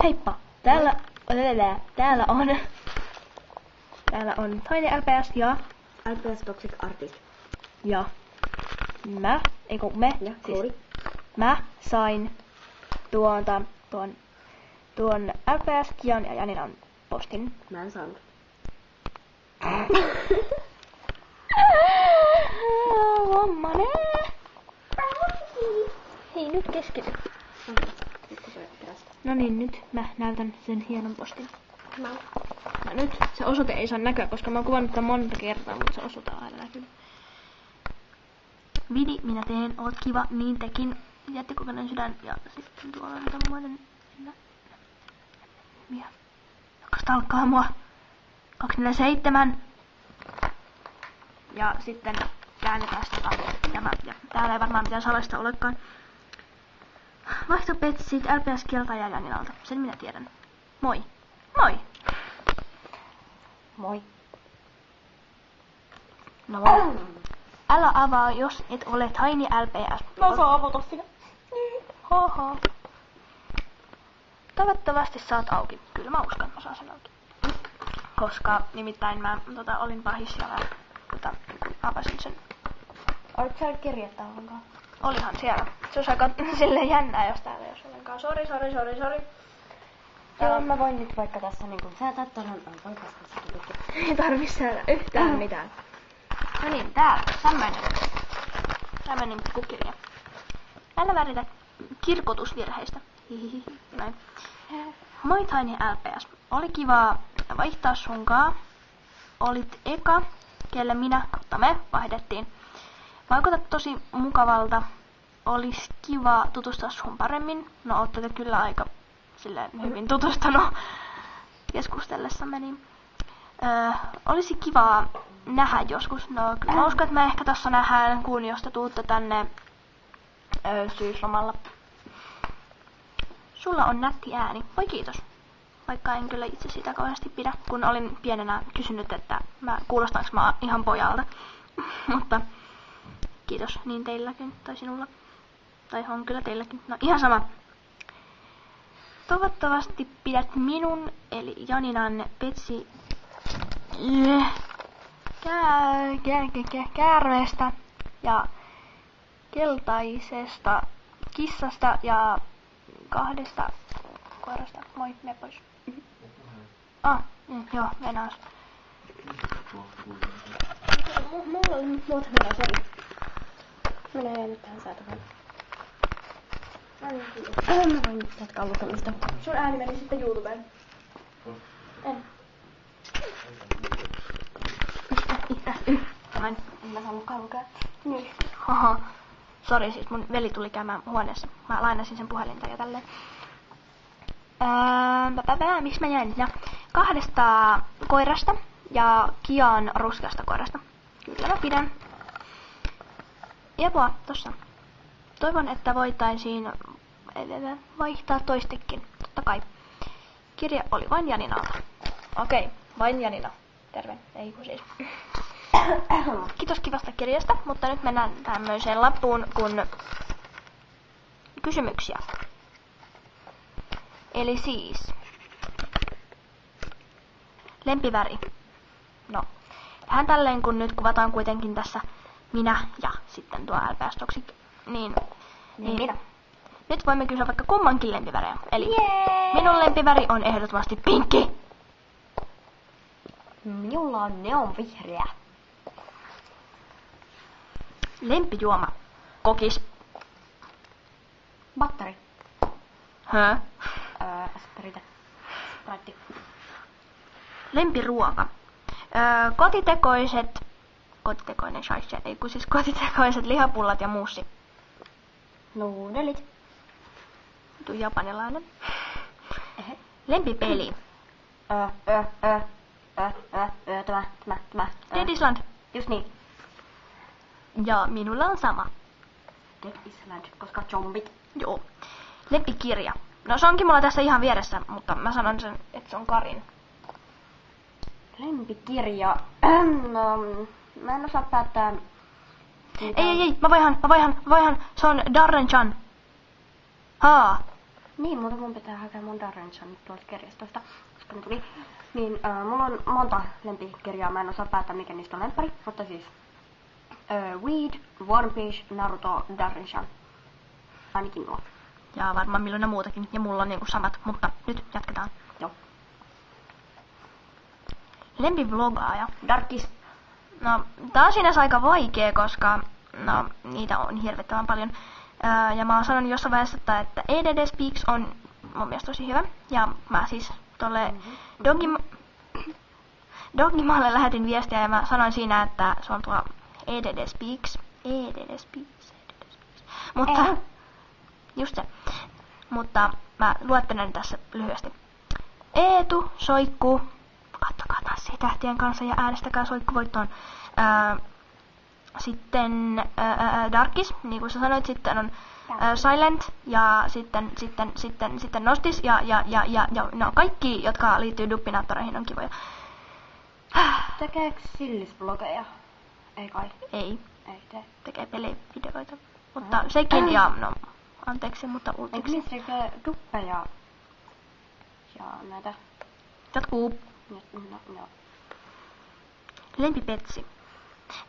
Heippa! Täällä on toinen LPS ja LPS Toxic Artist. ja mä sain tuon LPS Kian ja Janinan postin. Mä en saanut. Vammanee! Hei, nyt keskity. No niin, nyt mä näytän sen hienon postin. No nyt se osoite ei saa näkyä, koska mä oon kuvannut tämän monta kertaa, mutta se osoite aina näkyy. Vidi, minä teen, oot kiva, niin tekin. Jättikokoinen sydän ja sitten tuolla on tommoinen... Rakasta alkaa mua. 247. Ja sitten käännetään sitä tämä. Ja täällä ei varmaan mitään salaista olekaan. Vaihtopetsit, LPS Kieltä ja Janinalta. Sen minä tiedän. Moi. Moi. Moi. No moi. Älä avaa, jos et ole Tiny LPS. Mä saan avata sitä. Haha. Toivottavasti saat auki. Kyllä mä uskon, että mä saan sen auki. Koska nimittäin mä olin pahis ja mä avasin sen. Olit siellä kirjoittaa ollenkaan? Olihan siellä. Se olisi aika silleen jännää, jos täällä ei olisi ollenkaan. Sori. Joo, mä voin nyt vaikka tässä niinku säätää tonen oikeastaan. Ei tarvi säädä yhtään mitään. No niin, täällä. Tämmönen kukkirja. Älä väritä kirkotusvirheistä. Hihihi. Näin. Moi Tiny LPS. Oli kiva vaihtaa sunkaa. Olit eka, kelle minä kautta me vaihdettiin. Vaikutat tosi mukavalta. Olisi kiva tutustua sun paremmin. No ootte te kyllä aika silleen hyvin tutustunut keskustellessamme. Niin. Olisi kiva nähdä joskus. No kyllä mä uskon, että me ehkä tossa nähdään, kun jos te tuutte tänne syyslomalla. Sulla on nätti ääni. Voi kiitos. Vaikka en kyllä itse siitä kauheasti pidä, kun olin pienenä kysynyt, että kuulostaanko mä ihan pojalta. Mutta kiitos niin teilläkin tai sinulla. Tai on kyllä teilläkin. No ihan sama. Toivottavasti pidät minun eli Janinan petsi käärmeestä ja keltaisesta kissasta ja 2 koirasta. Moi, mene pois. Joo, venäs. Mulla oli nyt muuta hyvää, sori. Minä jäin nyt tähän säätämään. Mä voin nyt jatkaa lukemista. Sun ääni meni sitten YouTubeen. En. Näin. En mä saanutkaan lukea. Niin. Haha. Sori, siis mun veli tuli käymään huoneessa. Mä lainasin sen puhelinta ja tälleen. Missä mä jäin? Ja 2 koirasta ja Kian ruskeasta koirasta. Kyllä mä pidän. Jepua, tossa. Toivon, että voitaisiin vaihtaa toistekin. Totta kai. Kirja oli vain Janinalta. Okei, vain Janina. Terve. Ei kun siis. Kiitos kivasta kirjasta, mutta nyt mennään tämmöiseen lappuun kuin kysymyksiä. Eli siis lempiväri. No, vähän tälleen kun nyt kuvataan kuitenkin tässä minä ja sitten tuo LPS Toxic, niin minä. Nyt voimme kysyä vaikka kummankin lempivärejä. Eli minun lempiväri on ehdottomasti pinkki. Minulla on neonvihreä. Lempijuoma. Kokis. Batteri. Hö? Sprite. Lempiruoka. Kotitekoinen shaisha, ei kun siis kotitekoiset lihapullat ja muussi. Nuudelit. Tuu japanilainen. Lempipeli. Tämä. Dead Island. Just niin. Ja minulla on sama. Dead Island, koska zombit. Joo. Lempikirja. No se onkin mulla tässä ihan vieressä, mutta mä sanon sen, että se on Karin. Lempikirja. Mä en osaa päättää. Ei, mä vaihan. Se on Darren Chan. Haa. Niin, mutta mun pitää hakea mun Darrenchan nyt tuolta kirjastosta, koska ne tuli. Niin mulla on monta lempikirjaa, mä en osaa päättää mikä niistä on lemppari, mutta siis Weed, One Piece, Naruto, Darrenchan. Ainakin nuo. Ja varmaan milloin muutakin, ja mulla on niinku samat, mutta nyt jatketaan. Joo. Lempivlogaaja. Darkis. No, tää on sinänsä aika vaikea, koska no, niitä on hirvittävän paljon. Ja mä oon sanonut jossain vaiheessa, että EDD Speaks on mun mielestä tosi hyvä. Ja mä siis tolle Dogimaalle lähetin viestiä ja mä sanoin siinä, että se on tuo EDD Speaks. EDD Speaks. Mutta, just se. Mutta mä luettelen tässä lyhyesti. Eetu, Soikku, kattokaa Tanssii tähtien kanssa ja äänestäkää Soikku voittoon. Sitten Darkis, niin kuin sä sanoit, sitten on Silent ja sitten Nostis ja no, kaikki, jotka liittyy duppinaattoreihin, on kivoja. Tekeekö Sillis-blogeja? Ei kai. Ei. Ei tee. Tekee pelivideoita. Mutta sekin ja no, anteeksi, mutta ultiksi. Eikö niistä tekee duppeja ja näitä? Jatkuu. No. Lempipetsi.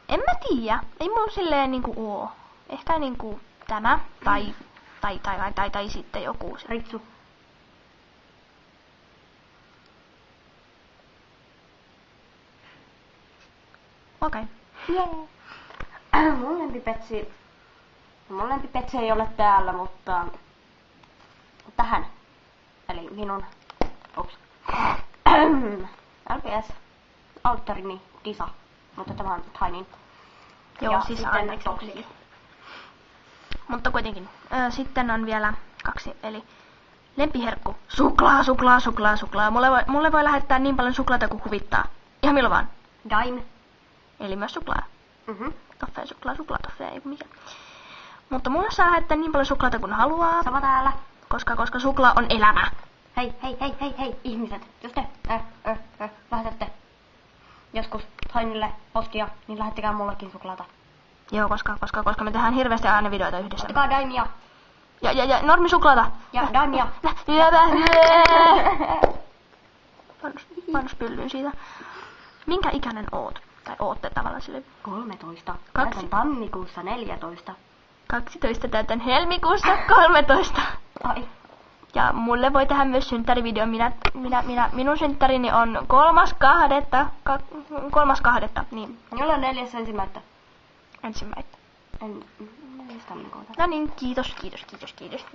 En mä tiedä. Ei mun silleen niinku oo. Ehkä niinku tämä tai sitten joku. Ritsu. Okei. Yeah. Mun lempipetsi ei ole täällä, mutta tähän. Eli minun LPS alttarini Disa, mutta tämä on Tinin. Joo, ja siis sitten anteeksi. Toxic. Mutta kuitenkin. Sitten on vielä 2, eli lempiherkku. Suklaa. Mulle voi lähettää niin paljon suklaata kuin huvittaa. Ihan milloin vaan. Dime. Eli myös suklaa. Toffee, suklaatoffee, ei mikään. Mutta mulle saa lähettää niin paljon suklaata kuin haluaa. Sama täällä. Koska suklaa on elämä. Hei, ihmiset. Jos te lähetätte joskus Tinille postia, niin lähettäkää mullekin suklaata. Joo, koska me tehdään hirveästi aina videoita yhdessä. Ottakaa Dimea. Ja normisuklaata. Ja Dimea. Pannus pyllyyn siitä. Minkä ikäinen oot? Tai ootte tavallaan sille? 13. 2. Täytän tammikuussa 14. 12 täytän helmikuussa 13. Ai. Ja mulle voi tehdä myös synttärivideo. Minun synttärini on 3.2. Niin. Minulla on 4.1. Ensimmäistä. 4. tammikuuta. No niin, kiitos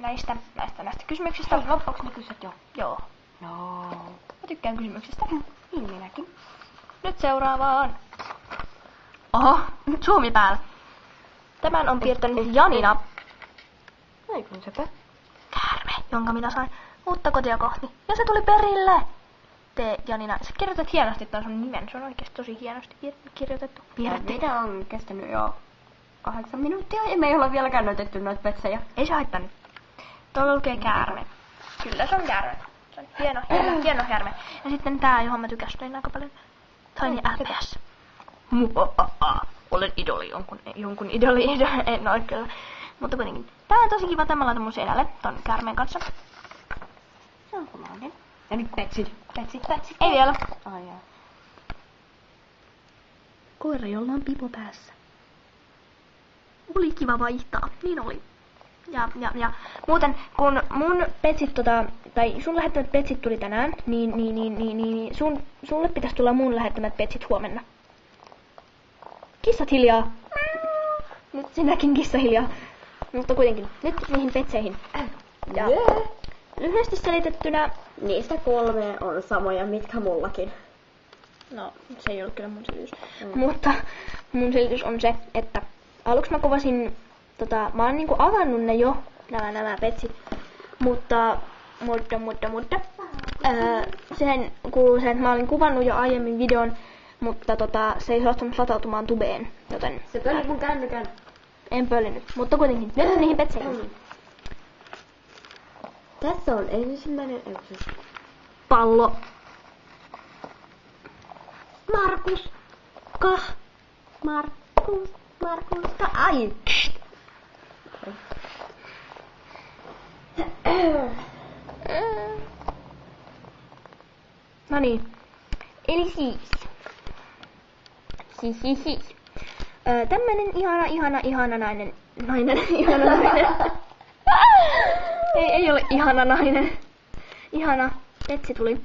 näistä kysymyksistä. Hei, loppuksi ne kysyt jo. Joo. No. Mä tykkään kysymyksistä. Niin minäkin. Nyt seuraavaan. Oho, zoomi päällä. Tämän on piirtänyt Janina. Ai kun sepä. Käärme, jonka minä sain uutta kotia kohti. Ja se tuli perille. Te, Janina, sä kirjoitat hienosti tämän sun nimen. Se on oikeesti tosi hienosti kirjoitettu. Video on kestänyt jo 8 minuuttia ja me ei olla vieläkään näytetty noita petsejä. Ei se haittanut. Tuolla lukee käärme. Kyllä se on käärme. Se on hieno käärme. Ja sitten tää, johon mä tykästyin aika paljon. Tiny LPS. Olen idoli, jonkun idoli. En ole kyllä. Mutta kuitenkin. Tää on tosi kiva, tämä laitan mun seinälle ton käärmeen kanssa. Se on punainen. Ja nyt petsit. Ei vielä. Ai jaa. Koira, jolla on pipo päässä. Oli kiva vaihtaa. Niin oli. Ja muuten, kun mun petsit tai sun lähettämät petsit tuli tänään, niin sulle pitäisi tulla mun lähettämät petsit huomenna. Kissat hiljaa. Nyt sinäkin kissa hiljaa. Mutta kuitenkin, nyt niihin petseihin. Ja lyhyesti selitettynä. Niistä 3 on samoja, mitkä mullakin. No, se ei ollut kyllä mun selitys. Mutta mun selitys on se, että aluksi mä kuvasin, mä oon niinku avannut ne jo, nämä petsit. Mutta sen kuuluu se, että mä olin kuvannut jo aiemmin videon, mutta se ei suostunut latautumaan tubeen, joten... Se pöli mun kännykän. En pöllinyt, mutta kuitenkin. Nyt niihin petseihin. Tässä on ensimmäinen Pallo. Markus. Markus. Ai. No niin. Eli siis. Tämmönen ihana nainen. Ihana nainen. ei ole ihana nainen. Ihana Petsi tuli.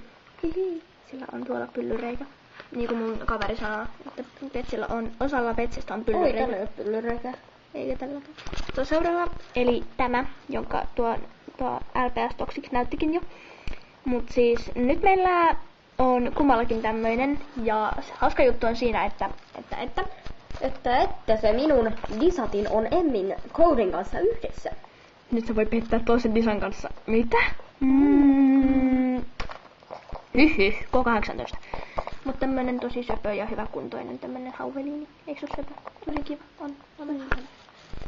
Sillä on tuolla pyllyreikä. Niin kuin mun kaveri sanoo, että Petsillä on, osalla Petsistä on pyllyreikä. Ei tällä ole pyllyreikä. Eikä tälläkään. Tuo seuraava, eli tämä, jonka tuo LPS Toxic näyttikin jo. Mut siis nyt meillä on kummallakin tämmöinen, ja hauska juttu on siinä, että se minun disatin on Emmin Codin kanssa yhdessä. nyt se voi pettää toisen disan kanssa. Mitä? K18. Mut tämmönen tosi söpö ja hyväkuntoinen tämmönen hauveliini. Eikö se söpö? Tosi kiva. On.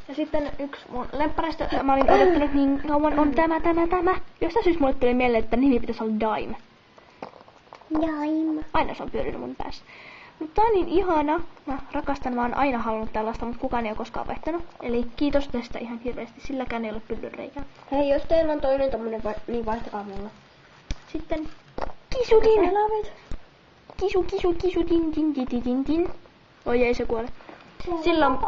Ja sitten yksi mun lemppareista, mä olin odottanut niin kauan, on tämä. Jostain syystä mulle tuli mieleen, että nimi pitäisi olla Dime. Aina se on pyörinyt mun päässä. Mutta tää on niin ihana. Mä rakastan, mä oon aina halunnut tällaista, mutta kukaan ei ole koskaan vaihtanut. Eli kiitos tästä ihan hirveästi, silläkään ei ole pyllyreikää. Hei, jos teillä on toinen tommonen, niin vaihtakaa mulle. Sitten Kisudin. Kisu, din. Oi ei se kuole. Silloin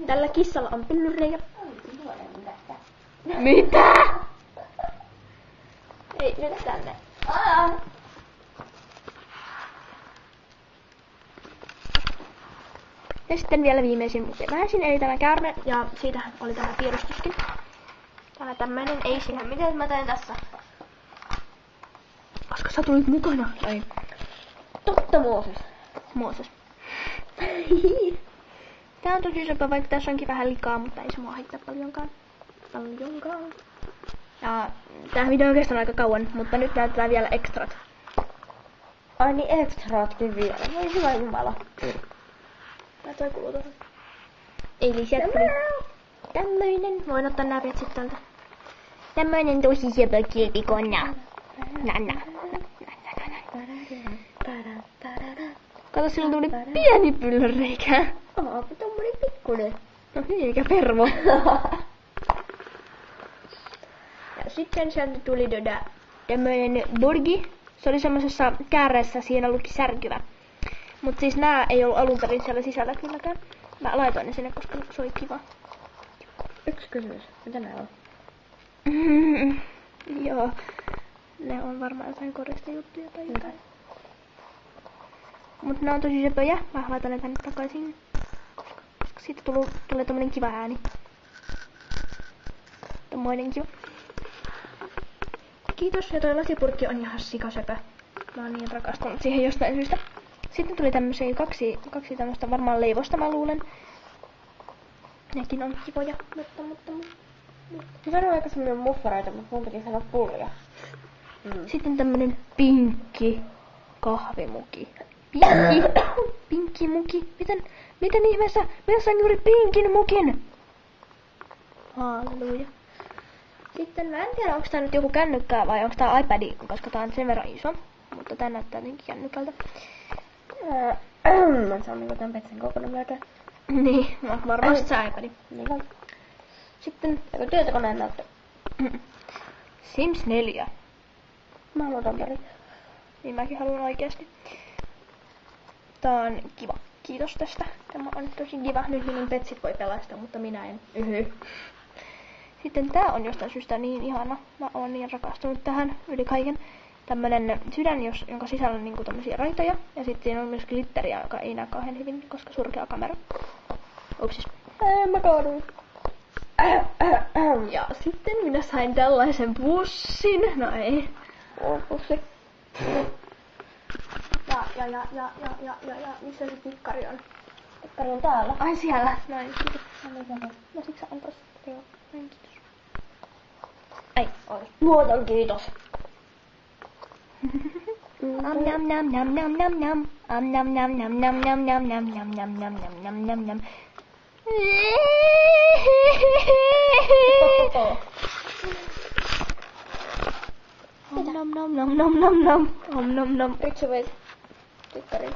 tällä kissalla on pyllyreikä. Mitä? Ei, nyt tänne. Ja sitten vielä viimeisin vähäisin, eli tämä käärme, ja siitähän oli tämä piirustuskin. Tämä tämmöinen, ei siinä. Miten mä teen tässä? Koska sä tulit mukana. Ei. Totta, Mooses. Tää on tosi söpö, vaikka tässä onkin vähän likaa, mutta ei se mua haittaa paljonkaan. Ja tää video on kestänyt aika kauan, mutta nyt näytetään vielä extrat. Ai niin, extraatkin vielä. Voi hyvä jumala. Tää toi kuuluu tuohon. Eli sieltä tuli tämmöinen. Voin ottaa nää petsit tältä. Tämmöinen tosi söpö kilpikonna. Kato, sillä tuli pieni pyllyreikä. Tommonen pikkunen. No niin, eikä pervo. Ja sitten sieltä tuli tämmönen burgi. Se oli semmosessa kääreessä, siinä luki särkyvä. Mut siis nää ei ollut alun perin siellä sisällä kylläkään. Mä laitoin ne sinne, koska se oli kiva. Yksi kysymys. Mitä nää on? Joo. Ne on varmaan jotain koristejuttuja tai jotain. Mut ne on tosi söpöjä. Mä laitan ne tänne takaisin. Koska siitä tulee tommonen kiva ääni. Tommoinen kiva. Kiitos. Ja toi lasipurkki on ihan sikasöpö. Mä oon niin rakastunut siihen jostain syystä. Sitten tuli tämmösiä kaksi tämmöstä varmaan leivosta mä luulen. Nekin on kivoja, mutta. Mä sanoin aikaisemmin muffareita, mutta mun piti sanoa pullia. Sitten tämmönen pinkki kahvimuki. Pinkki muki. Miten ihmeessä? Minä sain juuri pinkin mukin. Halleluja. Sitten mä en tiedä, onko tää nyt joku kännykkä vai onko tää iPad, koska tää on sen verran iso. Mutta tää näyttää jotenkin kännykältä. Se on niinku tän petsin kokonaan melkein. Niin, no varmasti se iPad. Niin on. Sitten Eikö tietokoneen näyttö? Sims 4. Mä haluan ton pari. Niin mäkin haluan oikeesti. Tää on kiva. Kiitos tästä. Tämä on tosi kiva. Nyt minun petsit voi pelastaa, mutta minä en. Sitten tää on jostain syystä niin ihana. Mä oon niin rakastunut tähän yli kaiken. Tämmönen sydän, jonka sisällä on niinku tämmösiä raitoja. Ja sitten siinä on myös glitteriä, joka ei näe kauhean hyvin, koska surkea kamera. Upsis. Mä kaaduin. Ja sitten minä sain tällaisen pussin. No ei. Pussi. Ja. Missä se tikkari on? Tikkari on täällä. Ai siellä. Noin, kiitos. No sit sä antais. Joo, noin kiitos. Ei, oota. Muoton kiitos. Nam nam nam nam nam nam. Nam nam nam nam nam nam nam nam nam nam nam nam nam nam. Nom. Nyt sä veit tikkarin.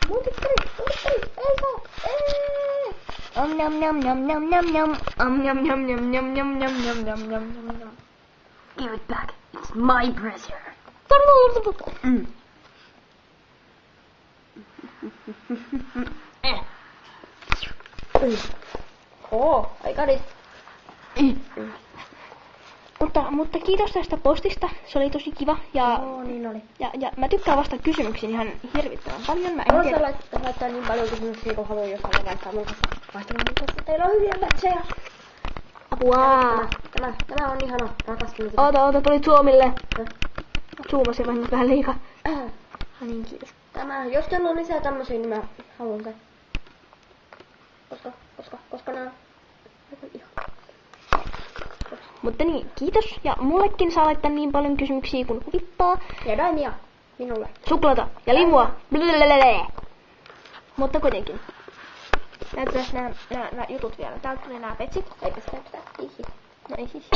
Mun tikkari. Ei saa. Give it back. It's my treasure. Mm. Oh, I got it. Mutta kiitos tästä postista, se oli tosi kiva. Ja, Niin oli. ja mä tykkään vastata kysymyksiin ihan hirvittävän paljon. Mä en tiedä. Haluaisin laittaa niin paljon kysymyksiä kuin haluan, jos haluaa vaihtaa mun kanssa. Vaihtella mun kanssa. Teillä on hyviä pätsejä. Apua! Tämä on ihana. Rakastin. Oota, tuli Suomille. Zoomasin vähän liikaa. Niin, kiitos. Jos teillä on lisää tämmösiä, niin mä haluan sen. Koska nää on ihan. Mutta niin, kiitos. Ja mullekin saa laittaa niin paljon kysymyksiä kuin huvittaa. Ja daimia. Minulle. Suklaata ja limua. Blelelele. Mutta kuitenkin. Näytetään nämä jutut vielä. Täältä tuli nämä petsit. Eipä sitä tätä. No ei siis.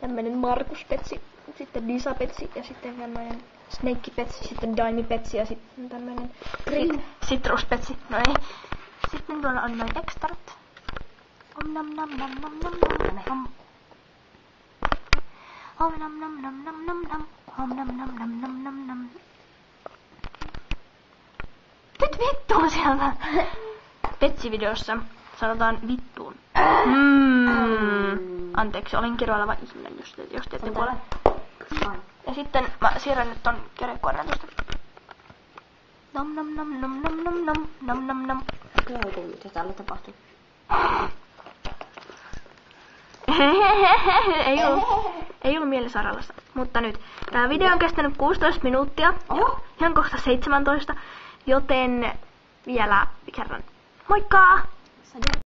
Tämmönen Markus-petsi. Sitten Lisa-petsi. Ja sitten tämmönen Snake-petsi. Sitten Daimi-petsi. Ja sitten tämmönen Citrus-petsi. No ei. Sitten tuolla on noin ekstrat. Om nam nam nam nam nam nam nam. Om nam nam nam nam nam nam. Om nam nam nam nam nam nam. Nyt vittuun sieltä. Petsivideossa sanotaan vittuun. Anteeksi, olin kirjoileva ihminen, jos te ette kuole. Ja sitten mä siirrän nyt ton kirjekuoreen tosta. Nam nam nam nam nam nam nam nam nam nam. Kyllä oikein, mitä täällä tapahtuu. Ei ollut mielisairaalassa. Mutta nyt. Tää video on kestänyt 16 minuuttia. Oho. Ihan kohta 17. Joten vielä kerran. Moikka!